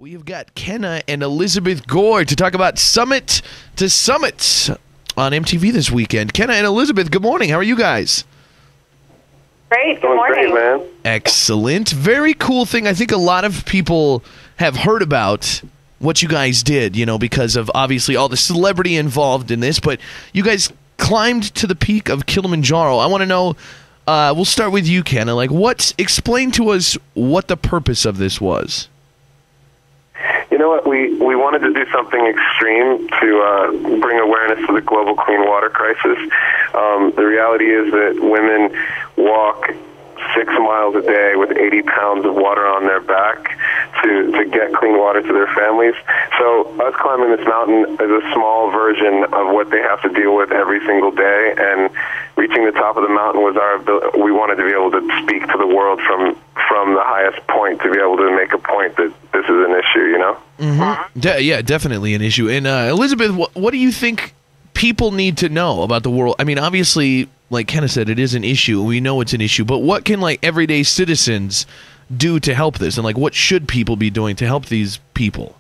We've got Kenna and Elizabeth Gore to talk about Summit to Summit on MTV this weekend. Kenna and Elizabeth, good morning. How are you guys? Great. Good morning. Great, man. Excellent. Very cool thing. I think a lot of people have heard about what you guys did, because of obviously all the celebrity involved in this, but you guys climbed to the peak of Kilimanjaro. I want to know, we'll start with you, Kenna. Explain to us what the purpose of this was. You know what? We wanted to do something extreme to bring awareness to the global clean water crisis. The reality is that women walk 6 miles a day with 80 pounds of water on their back to get clean water to their families. So us climbing this mountain is a small version of what they have to deal with every single day, and reaching the top of the mountain was our ability. We wanted to be able to speak to the world from the highest point, to be able to make a point that this is an issue, Mm-hmm. Yeah, definitely an issue. And Elizabeth, what do you think people need to know about the world? I mean, obviously, like Kenna said, it is an issue. We know it's an issue. But what can, everyday citizens do to help this? And, what should people be doing to help these people?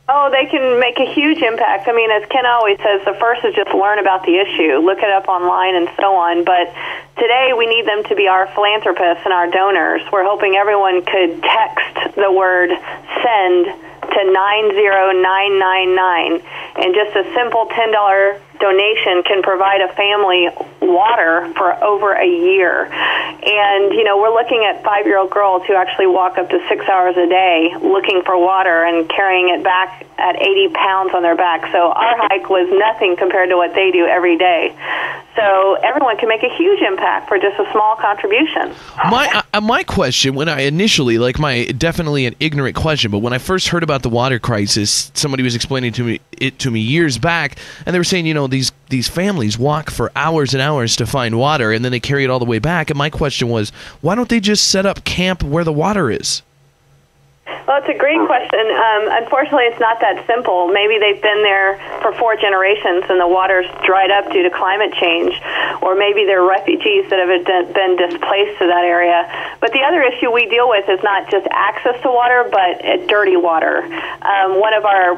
Oh, they can make a huge impact. I mean, as Ken always says, the first is just learn about the issue, look it up online and so on. But today we need them to be our philanthropists and our donors. We're hoping everyone could text the word SEND to 90999, and just a simple $10 donation can provide a family water for over a year. And, we're looking at 5-year-old girls who actually walk up to 6 hours a day looking for water and carrying it back at 80 pounds on their back. So our hike was nothing compared to what they do every day. So everyone can make a huge impact for just a small contribution. My question, when I initially, definitely an ignorant question, but when I first heard about the water crisis, somebody was explaining it to me years back, and they were saying, these families walk for hours and hours to find water, and then they carry it all the way back. And my question was, why don't they just set up camp where the water is? Well, it's a great question. Unfortunately, it's not that simple. Maybe they've been there for 4 generations and the water's dried up due to climate change, or maybe they're refugees that have been displaced to that area. But the other issue we deal with is not just access to water, but dirty water. One of our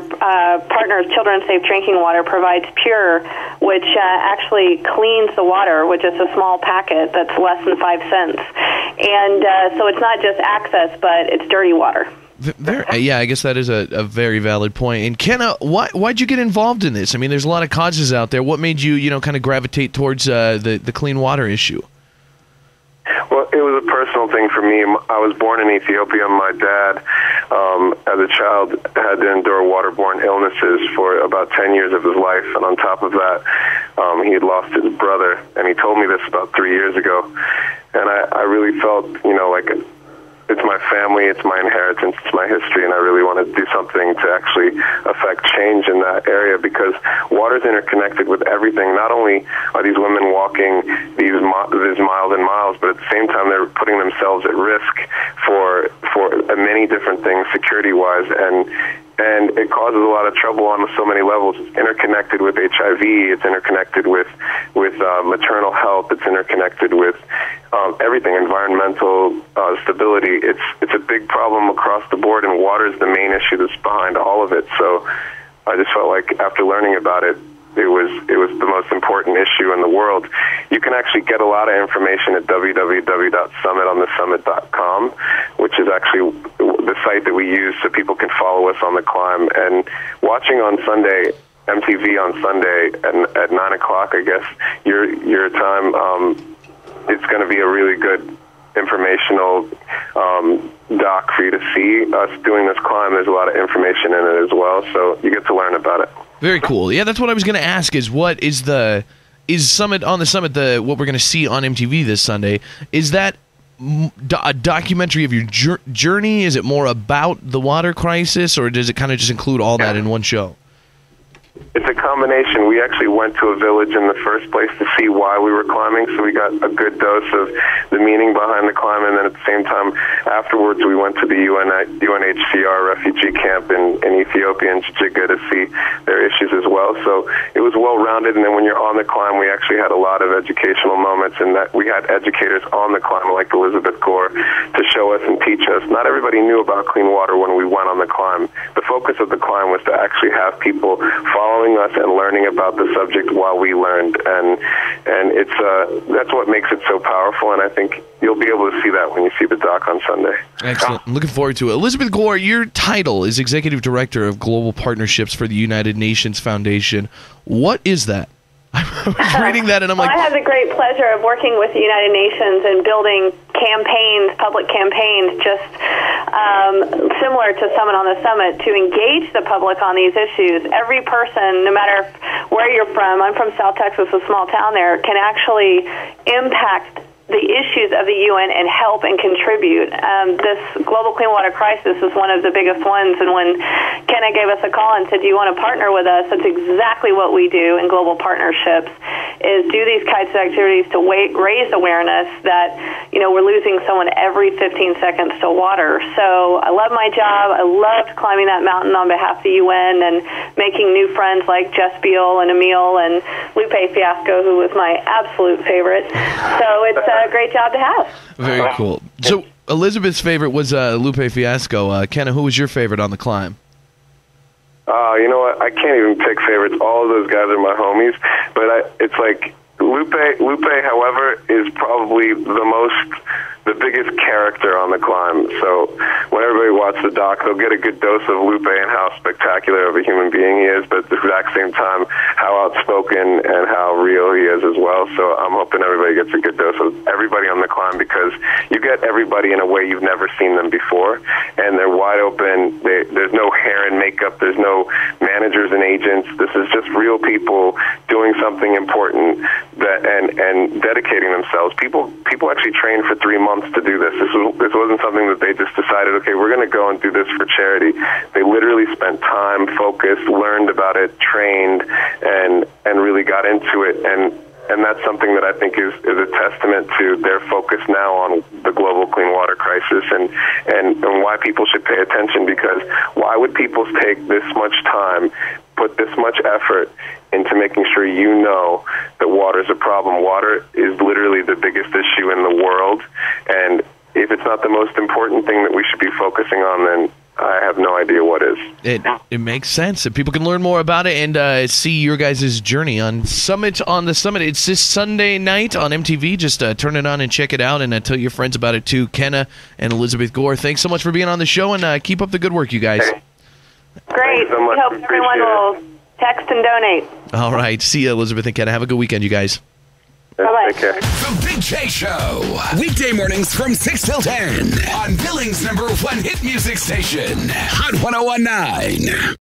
partners, Children's Safe Drinking Water, provides Pure, which actually cleans the water with just a small packet that's less than 5 cents. And so it's not just access, but it's dirty water. Yeah, I guess that is a very valid point. And Kenna, why'd you get involved in this? I mean, there's a lot of causes out there. What made you, kind of gravitate towards the clean water issue? Well, it was a personal thing for me. I was born in Ethiopia. My dad, as a child, had to endure waterborne illnesses for about 10 years of his life. And on top of that, he had lost his brother. And he told me this about 3 years ago. And I really felt, it's my family, it's my inheritance, it's my history, and I really want to do something to actually affect change in that area, because water is interconnected with everything. Not only are these women walking these miles and miles, but at the same time they're putting themselves at risk for many different things security-wise, and it causes a lot of trouble on so many levels. It's interconnected with HIV, it's interconnected with maternal health, it's interconnected with everything, environmental stability. It's a big problem across the board, and water is the main issue that's behind all of it. So I just felt like after learning about it, it was the most important issue in the world. You can actually get a lot of information at www.summitonthesummit.com, which is actually the site that we use so people can follow us on the climb. And watching on Sunday, MTV on Sunday at 9 o'clock, I guess, your time, it's going to be a really good informational doc for you to see us doing this climb. There's a lot of information in it as well, so you get to learn about it. Very cool. Yeah, that's what I was going to ask, is what is Summit on the Summit, what we're going to see on MTV this Sunday, is that a documentary of your journey? Is it more about the water crisis, or does it kind of just include all that in one show? It's a combination. We actually went to a village in the first place to see why we were climbing, so we got a good dose of the meaning behind the climb, and then at the same time, afterwards we went to the UNHCR refugee camp in Ethiopia and Jijiga to see their issues as well. So it was well-rounded, and then when you're on the climb, we actually had a lot of educational moments, and that we had educators on the climb like Elizabeth Gore to show us and teach us. Not everybody knew about clean water when we went on the climb. The focus of the climb was to actually have people following us and learning about the subject while we learned, and it's that's what makes it so powerful, and I think you'll be able to see that when you see the doc on Sunday. Excellent. I'm looking forward to it. Elizabeth Gore, your title is Executive Director of Global Partnerships for the United Nations Foundation. What is that? I was reading that and I'm like... I have the great pleasure of working with the United Nations and building campaigns, public campaigns, just similar to Summit on the Summit, to engage the public on these issues. Every person, no matter where you're from, I'm from South Texas, a small town there, can actually impact the issues of the UN and help and contribute. This global clean water crisis is one of the biggest ones, and when Kenna gave us a call and said, do you want to partner with us, that's exactly what we do in global partnerships, is do these kinds of activities to raise awareness that, you know, we're losing someone every 15 seconds to water. So I love my job. I loved climbing that mountain on behalf of the UN and making new friends like Jess Beal and Emil and Lupe Fiasco, who was my absolute favorite. So it's a great job to have. Very cool. So Elizabeth's favorite was Lupe Fiasco. Kenna, who was your favorite on the climb? You know what? I can't even pick favorites. All of those guys are my homies, but it's like Lupe, however, is probably the biggest character on the climb. So when everybody watches the doc, they'll get a good dose of Lupe and how spectacular of a human being he is, but at the exact same time, how outspoken and how real he is as well. So I'm hoping everybody gets a good dose of everybody on the climb, because you get everybody in a way you've never seen them before, and they're wide open. There's no hair and makeup. There's no managers and agents. This is just real people doing something important and dedicating themselves. People actually train for 3 months to do this. This wasn't something that they just decided, okay, we're going to go and do this for charity. They literally spent time, focused, learned about it, trained, and really got into it. And that's something that I think is a testament to their focus now on the global clean water crisis and why people should pay attention, because why would people take this much time, put this much effort into making sure you know that water is a problem? Water is literally the biggest issue in the world, and if it's not the most important thing that we should be focusing on, then I have no idea what is. It makes sense. And people can learn more about it and see your guys' journey on Summit on the Summit. It's this Sunday night on MTV. Just turn it on and check it out, and tell your friends about it too. Kenna and Elizabeth Gore, thanks so much for being on the show, and keep up the good work, you guys. Great. So we hope everyone will text and donate. All right. See you, Elizabeth and Kenna. Have a good weekend, you guys. Bye-bye. Take care. The Big J Show. Weekday mornings from 6 till 10 on Billings' #1 hit music station, Hot 101.9.